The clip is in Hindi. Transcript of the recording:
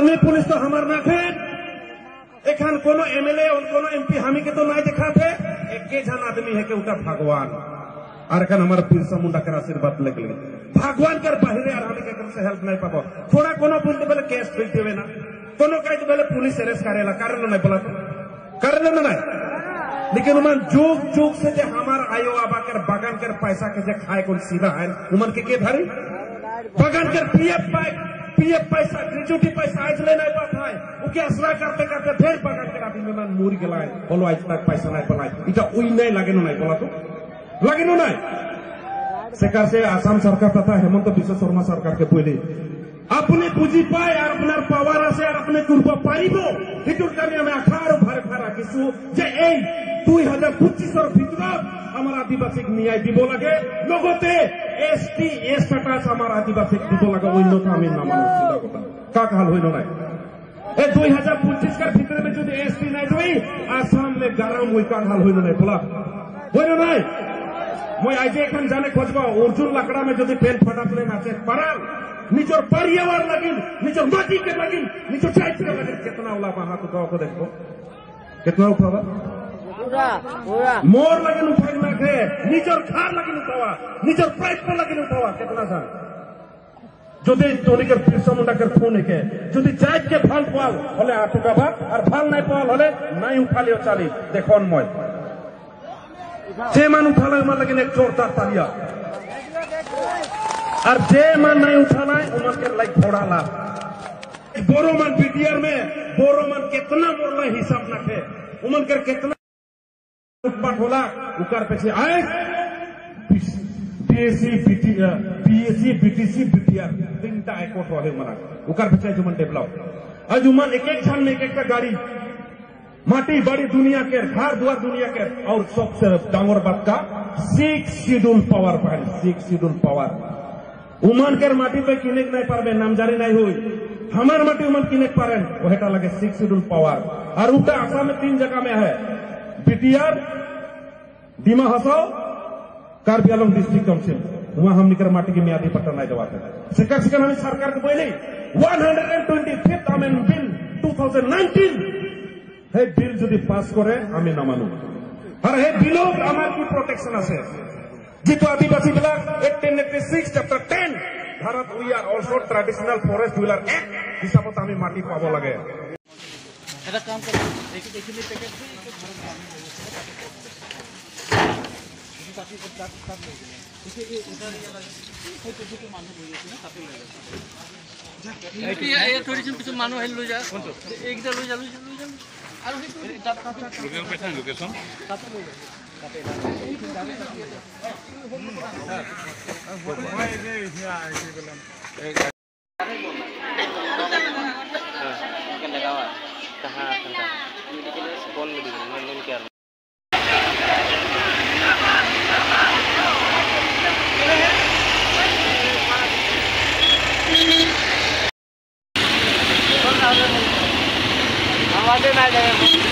आर्मी पुलिस तो हमार ना थे एखान कोनो एमएलए और कोनो एमपी हमी के तो नहीं देखा थे एक जन आदमी है के उठा भगवान और एखान हमारा बिरसा मुंडा के आशीर्वाद लगे भगवान कर बाहरे और हमी के से हेल्प नहीं पाबो थोड़ा कोनो बोलते बोले केस ठोक देवे ना कोनो कहे तो बोले पुलिस अरेस्ट करेला कारण नहीं बोला तो कारण नहीं लेकिन उमन जुग जुग से जे हमार आयो आबा कर बगान कर पैसा के जे खाए कौन सीधा है उमन के भारी बगान कर पीएफ पैसा ग्रेजुटी पैसा आज ले नहीं पाता है उके असला करते करते फिर बगान कर अभी में मुरी गलाए बोलो आज तक पैसा नहीं बनाए इटा उई नहीं लगे नहीं बोला तो लगे नहीं सेकार से आसाम सरकार तथा हेमंत बिश्व शर्मा सरकार के बोले अपने पुঁজি পায় আর আপনার পাওয়ার আছে আর আপনি করব পারিব এটার কারণে আমি আঠারো ভারে ভাড়া কিছু যে এই 2025 এর ভিতৰত আমার আদিবাসীক ন্যায় দিব লাগে লগতে এসটি স্ট্যাটাস আমার আদিবাসীক দিব লাগে অন্যথা আমি না মানো চিন্তা কথা কাক হাল হইল নাই এই 2025 এর ভিতরে में যদি এসটি নাই দেই আসাম में गरम হই কাক হাল হইল নাই বলা হইল নাই মই আজ এখন জানে খোঁজবা অর্জুন লাকড়া में যদি পেন ফাটাতলে নাচে পারাল निजर पर्यावरण लगिन निजर माटी के लगिन निजर चाइल्ड के लगिन कितना उला वहां तो गांव को देखो कितना उठावा पूरा मोर लगिन उठाई ना खे निजर खार लगिन उठावा निजर प्राइड पर लगिन उठावा कितना सा যদি তোনিকের বিরসা মুন্ডাকের ফোন একে যদি চাইজ के ভাল পাল হলে আটকাবা আর ভাল নাই পাল হলে নাই উঠালিও চালি দেখুন মই যে মান উঠালে আমার লাগেন এক জোরদার তালিয়া और जे मन नहीं उठाना है उमन के लाइक थोड़ा ला बोरो मन बीटीआर में बोरो मन कितना मोरला हिसाब न थे उमन कर कितना उत्पाद होला उकार पे से आए बीएससी बीटीसी बीटीआर तीनटा एकोट वाले मना उकार पे से जुमन डेवलप आज उमन एक एक क्षण में एक एक गाड़ी माटी बड़ी दुनिया के घर द्वार दुनिया के और सबसे डांगर बात का 6 शेड्यूल पावर पाए 6 शेड्यूल पावर उमन के माटी पे किने नहीं पारबे नामजारी नहीं हुई हमार माटी उमन किने पारे वहेटा लगे 6 शेड्यूल पावर और उल्टा आसाम में 3 जगह में है BTR Dima Hasao Karbi Anglong district council वहां हम निकर माटी की मियादी पट्टा नहीं दवाते सेकर हम सरकार को बोले 125th अमेंडमेंट बिल 2019 है बिल যদি পাস করে আমি না মানো আর হে বিলো আমার কি প্রোটেকশন আছে যেহেতু আদিবাসী বিলাক 1886 chapter 10 Bharat we are also traditional forest dweller act হিসাবত আমি মাটি পাবো লাগে এটা কাম করে দেখিলি প্যাকেট কিছু মানুহ আহিল লৈ যা এইকেইটা লৈ যা আৰু লোকেশ্যন आवाज़ें ना जाए पुलिस